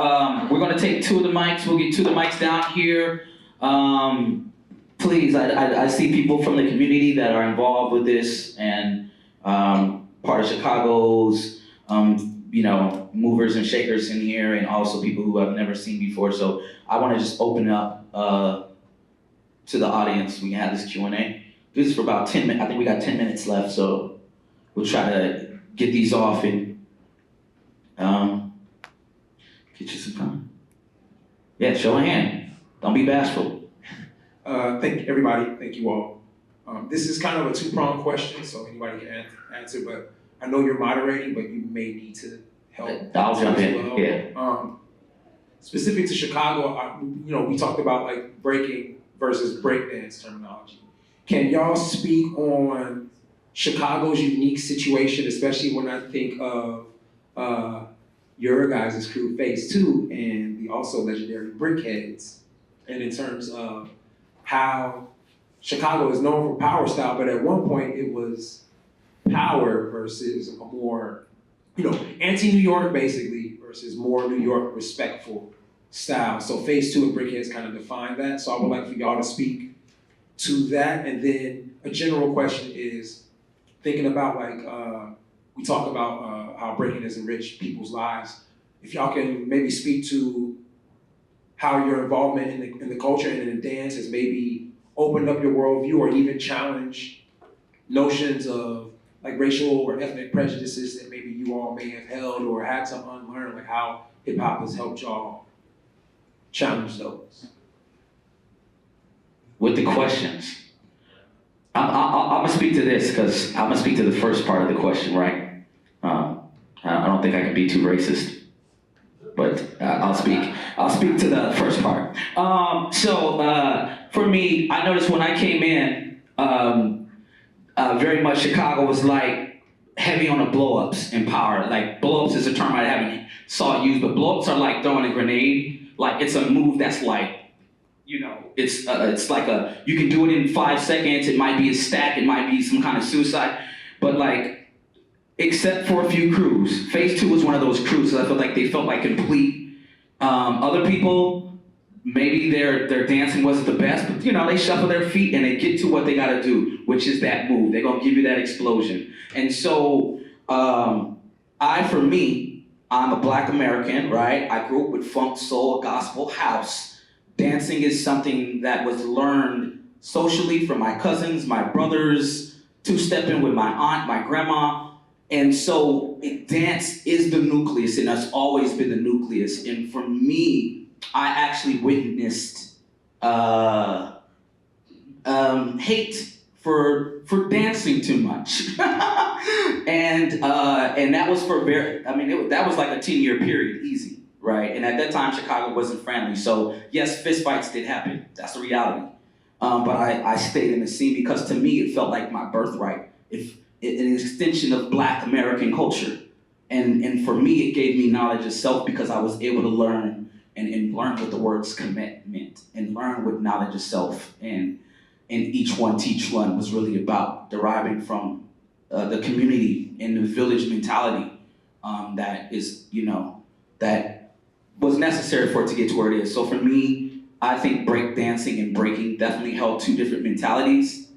We're gonna take 2 of the mics. We'll get 2 of the mics down here. Please, I see people from the community that are involved with this and part of Chicago's, movers and shakers in here, and also people who I've never seen before. So I want to just open it up to the audience. We can have this Q&A. Do this for about 10 minutes. I think we got 10 minutes left, so we'll try to get these off and get you some time. Yeah, show a hand. Don't be bashful. Thank you, everybody. Thank you all. This is kind of a 2-pronged question, so anybody can answer, but I know you're moderating, but you may need to help. I'll jump in, well. yeah. Specific to Chicago, we talked about like breaking versus breakdance terminology. Can y'all speak on Chicago's unique situation, especially when I think of your guys' crew, Phase 2, and the also legendary Brickheads, and in terms of how Chicago is known for power style, but at one point it was power versus a more, anti-New York basically, versus more New York respectful style. So Phase 2 and Brickheads kind of define that. So I would like for y'all to speak to that. And then a general question is, thinking about we talk about how breaking has enriched people's lives. If y'all can maybe speak to how your involvement in the culture and in the dance has maybe opened up your worldview or even challenged notions of like racial or ethnic prejudices that maybe you all may have held or had to unlearn, like how hip hop has helped y'all challenge those. With the questions, I'm gonna speak to this because I'm gonna speak to the first part of the question, right? I don't think I can be too racist, but I'll speak to the first part. For me, I noticed when I came in, very much Chicago was like heavy on the blow-ups in power. Like, blow-ups is a term I haven't saw used, but blow-ups are like throwing a grenade. Like, it's a move that's like, it's like you can do it in 5 seconds. It might be a stack, it might be some kind of suicide, but like, except for a few crews. Phase 2 was one of those crews, so I felt like they felt like complete. Other people, maybe their dancing wasn't the best, but they shuffle their feet and they get to what they gotta do, which is that move. They're gonna give you that explosion. And so, I'm a Black American, right? I grew up with funk, soul, gospel, house. Dancing is something that was learned socially from my cousins, my brothers, two-stepping with my aunt, my grandma. And so dance is the nucleus, and that's always been the nucleus. And for me, I actually witnessed hate for dancing too much. and that was that was like a 10-year period, easy, right? And at that time, Chicago wasn't friendly. So yes, fistfights did happen. That's the reality. But I stayed in the scene because to me, it felt like my birthright. An extension of Black American culture. And for me, it gave me knowledge of self because I was able to learn and learn what the words commit meant and learn what knowledge of self and each one teach one was really about, deriving from the community and the village mentality that is, that was necessary for it to get to where it is. So for me, I think break dancing and breaking definitely held 2 different mentalities.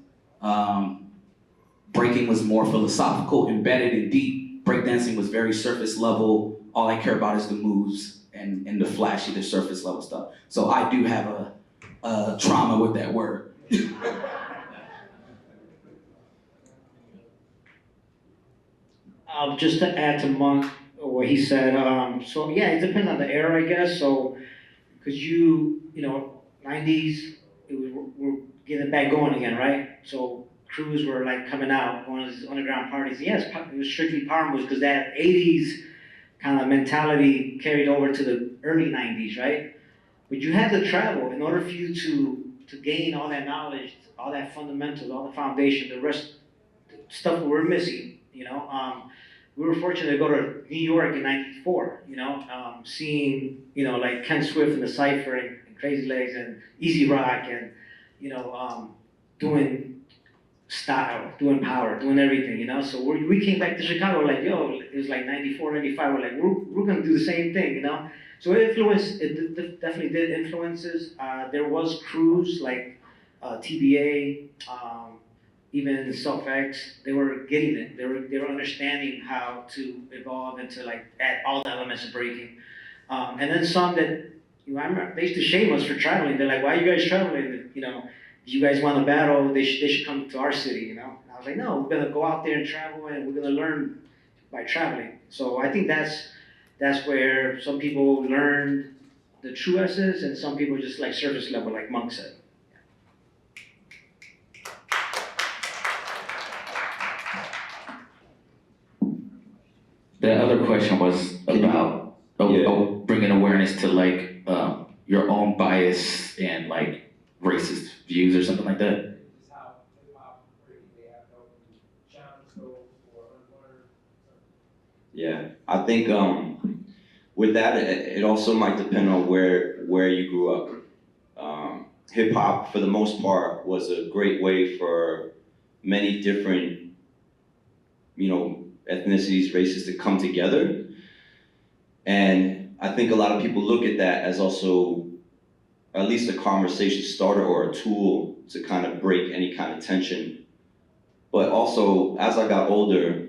breaking was more philosophical, embedded and deep. Breakdancing was very surface level. All I care about is the moves and the flashy, the surface level stuff. So I do have a trauma with that word. Just to add to Monk, what he said, so yeah, it depends on the era, I guess. So, because you know, 90s, we're getting back going again, right? So crews were like coming out, going to these underground parties. Yes, it was strictly power moves because that 80s kind of mentality carried over to the early 90s, right? But you had to travel in order for you to gain all that knowledge, all that fundamentals, all the foundation, the rest stuff we were missing, you know. We were fortunate to go to New York in '94, you know, seeing, you know, like Ken Swift and the Cypher and Crazy Legs and Easy Rock and, you know, doing style, doing power, doing everything, you know. So we came back to Chicago like, yo, it was like '94, '95, we're like, we're gonna do the same thing, you know. So it definitely did influences. There was crews like TBA, even Self-X, they were getting it. They were understanding how to evolve into like add all the elements of breaking. And then some that, you know, I remember they used to shame us for traveling. They're like, why are you guys traveling? You know, if you guys want to battle, they should come to our city, you know? And I was like, no, we're gonna go out there and travel and we're gonna learn by traveling. So I think that's where some people learned the true essence and some people just like surface level, like Monk said. The other question was about bringing awareness to like your own bias and like racist views or something like that. Yeah, I think with that, it also might depend on where you grew up. Hip hop, for the most part, was a great way for many different, you know, ethnicities, races to come together. And I think a lot of people look at that as also at least a conversation starter or a tool to kind of break any kind of tension. But also, as I got older,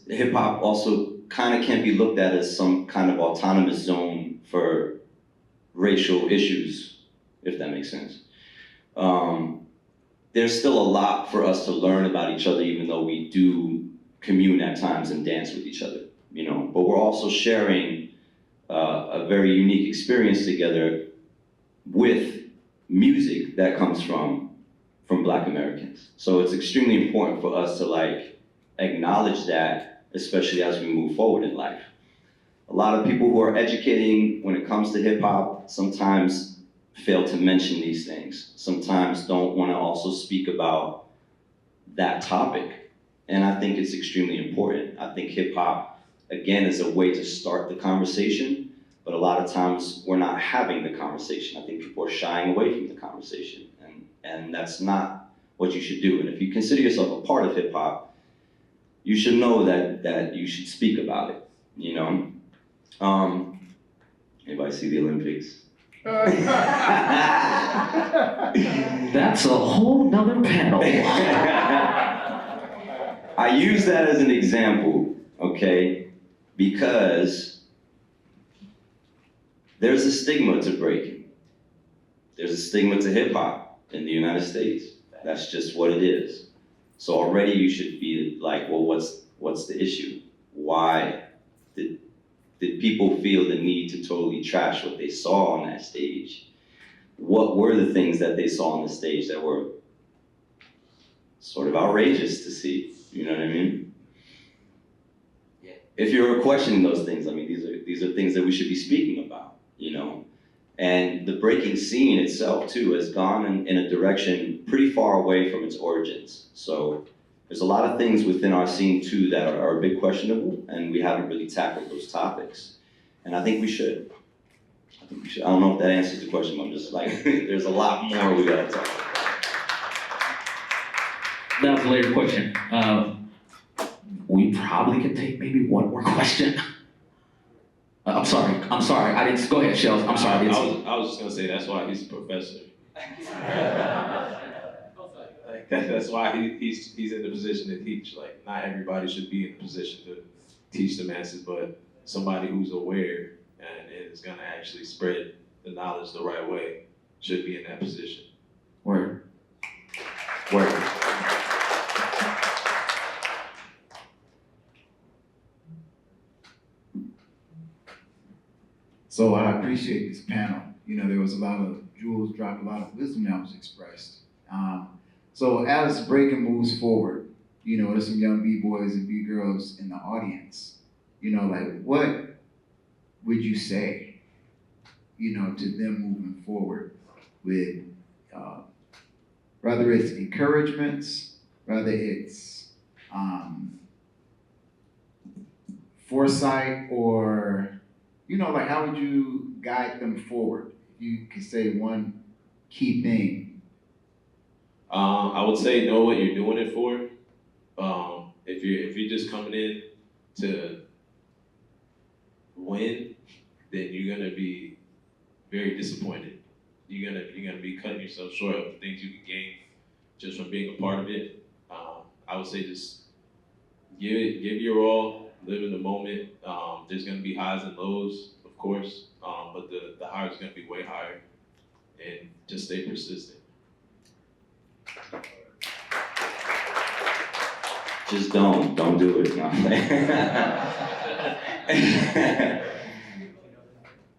hip hop also kind of can't be looked at as some kind of autonomous zone for racial issues, if that makes sense. There's still a lot for us to learn about each other, even though we do commune at times and dance with each other, you know. But we're also sharing a very unique experience together with music that comes from Black Americans. So it's extremely important for us to like acknowledge that, especially as we move forward in life. A lot of people who are educating when it comes to hip hop sometimes fail to mention these things. Sometimes don't want to also speak about that topic. And I think it's extremely important. I think hip hop, again, is a way to start the conversation, but a lot of times we're not having the conversation. I think people are shying away from the conversation, and that's not what you should do. And if you consider yourself a part of hip hop, you should know that you should speak about it, you know? Anybody see the Olympics? That's a whole nother panel. I use that as an example, okay? Because there's a stigma to breaking. There's a stigma to hip hop in the United States. That's just what it is. So already you should be like, well, what's the issue? Why did people feel the need to totally trash what they saw on that stage? What were the things that they saw on the stage that were sort of outrageous to see? You know what I mean? Yeah. If you're questioning those things, I mean, these are things that we should be speaking about, you know? And the breaking scene itself, too, has gone in a direction pretty far away from its origins. So there's a lot of things within our scene, too, that are a bit questionable, and we haven't really tackled those topics. And I think we should. I don't know if that answers the question, but I'm just like, there's a lot more we gotta talk about. That was a later question. We probably could take maybe one more question. I'm sorry. I didn't. Go ahead, Shellz. I'm sorry. I was just gonna say that's why he's a professor. Like that's why he's in the position to teach. Like not everybody should be in the position to teach the masses, but somebody who's aware and is gonna actually spread the knowledge the right way should be in that position. Word. So I appreciate this panel. You know, there was a lot of jewels dropped, a lot of wisdom that was expressed. So as breaking moves forward, you know, there's some young B-boys and B-girls in the audience. You know, like what would you say, you know, to them moving forward with, whether it's encouragements, whether it's foresight, or, you know, like how would you guide them forward? If you could say one key thing. I would say know what you're doing it for. If you're just coming in to win, then you're gonna be very disappointed. You're gonna be cutting yourself short of the things you can gain just from being a part of it. I would say just give your all, live in the moment. There's gonna be highs and lows, of course, but the high is gonna be way higher, and just stay persistent. Just don't do it. No.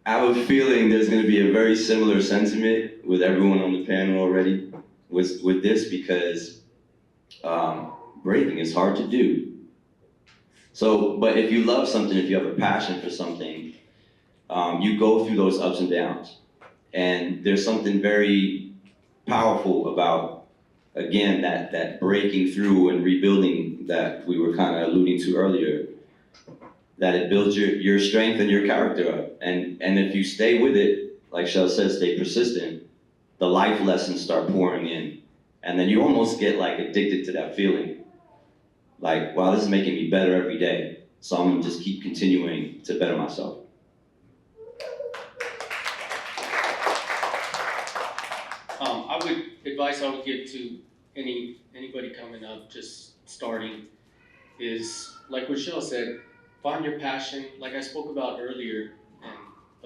I have a feeling there's going to be a very similar sentiment with everyone on the panel already with this, because breaking is hard to do. So, but if you love something, if you have a passion for something, you go through those ups and downs. And there's something very powerful about, again, that breaking through and rebuilding that we were kind of alluding to earlier, that it builds your strength and your character up. And if you stay with it, like Shellz says, stay persistent, the life lessons start pouring in. And then you almost get like addicted to that feeling. Like, wow, this is making me better every day. So I'm gonna just keep continuing to better myself. Advice I would give to anybody coming up, just starting, is like what Shellz said, find your passion. Like I spoke about earlier, and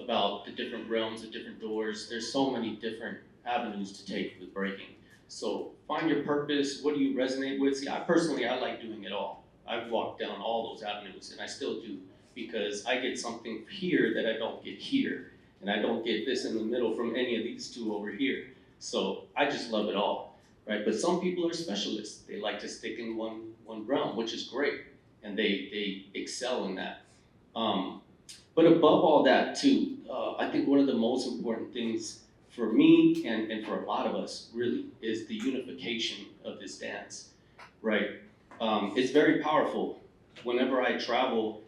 about the different realms, the different doors. There's so many different avenues to take with breaking. So find your purpose. What do you resonate with? See, I like doing it all. I've walked down all those avenues, and I still do, because I get something here that I don't get here, and I don't get this in the middle from any of these two over here. So I just love it all, right? But some people are specialists. They like to stick in one realm, which is great, and they excel in that. But above all that too, I think one of the most important things for me and for a lot of us really is the unification of this dance, right? It's very powerful. Whenever I travel,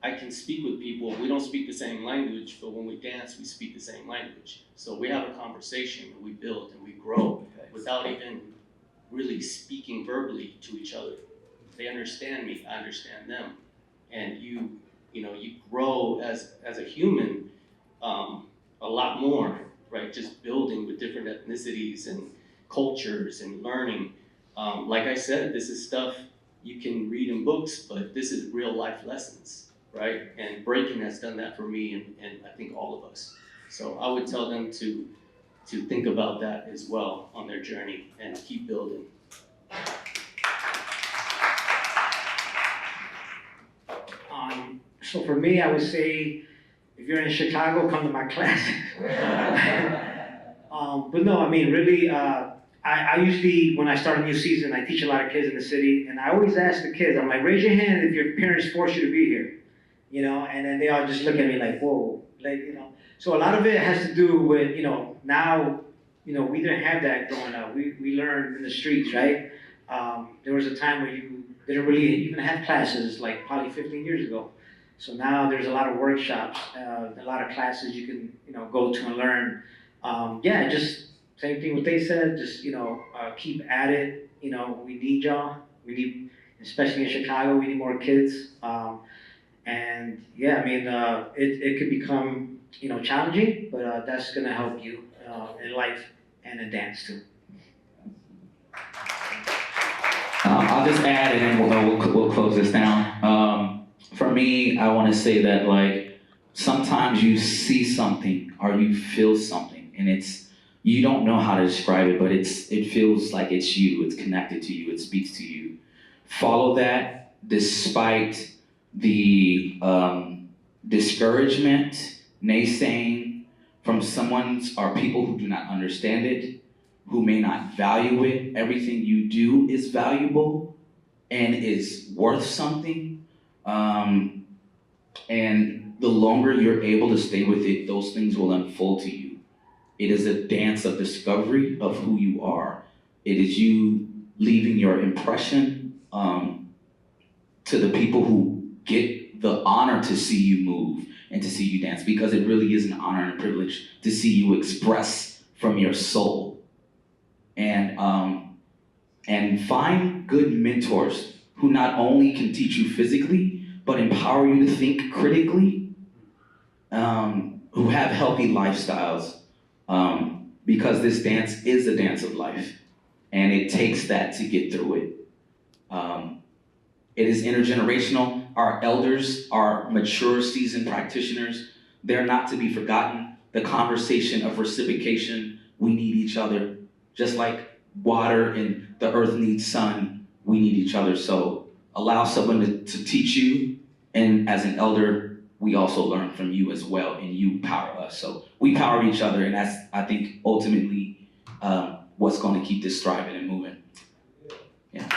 I can speak with people. We don't speak the same language, but when we dance, we speak the same language. So we have a conversation, and we build, and we grow without even really speaking verbally to each other. They understand me, I understand them. And you grow as a human a lot more, right? Just building with different ethnicities and cultures and learning. Like I said, this is stuff you can read in books, but this is real life lessons. Right? And breaking has done that for me, and I think all of us. So I would tell them to think about that as well on their journey and keep building. So for me, I would say, if you're in Chicago, come to my class. But no, I mean, really, I usually, when I start a new season, I teach a lot of kids in the city, and I always ask the kids, I'm like, raise your hand if your parents force you to be here. You know, and then they all just look at me like, whoa, like, you know. So a lot of it has to do with, you know, now, you know, we didn't have that growing up. We learned in the streets, right? There was a time where you didn't really even have classes, like probably 15 years ago. So now there's a lot of workshops, a lot of classes you can, you know, go to and learn. Yeah, just same thing what they said, just, you know, keep at it. You know, we need y'all. We need, especially in Chicago, we need more kids. And yeah, I mean, it could become, you know, challenging, but that's gonna help you in life and in dance too. I'll just add and then we'll close this down. For me, I want to say that like sometimes you see something or you feel something and you don't know how to describe it, but it feels like it's you, it's connected to you, it speaks to you. Follow that despite the discouragement, naysaying from someone or people who do not understand it, who may not value it. Everything you do is valuable and is worth something. And the longer you're able to stay with it, those things will unfold to you. It is a dance of discovery of who you are. It is you leaving your impression to the people who get the honor to see you move and to see you dance, because it really is an honor and a privilege to see you express from your soul. And find good mentors who not only can teach you physically, but empower you to think critically, who have healthy lifestyles, because this dance is a dance of life, and it takes that to get through it. It is intergenerational. Our elders, our mature, seasoned practitioners, they're not to be forgotten. The conversation of reciprocation, we need each other. Just like water and the earth needs sun, we need each other. So allow someone to teach you, and as an elder, we also learn from you as well, and you power us. So we power each other, and that's, I think, ultimately what's going to keep this thriving and moving. Yeah.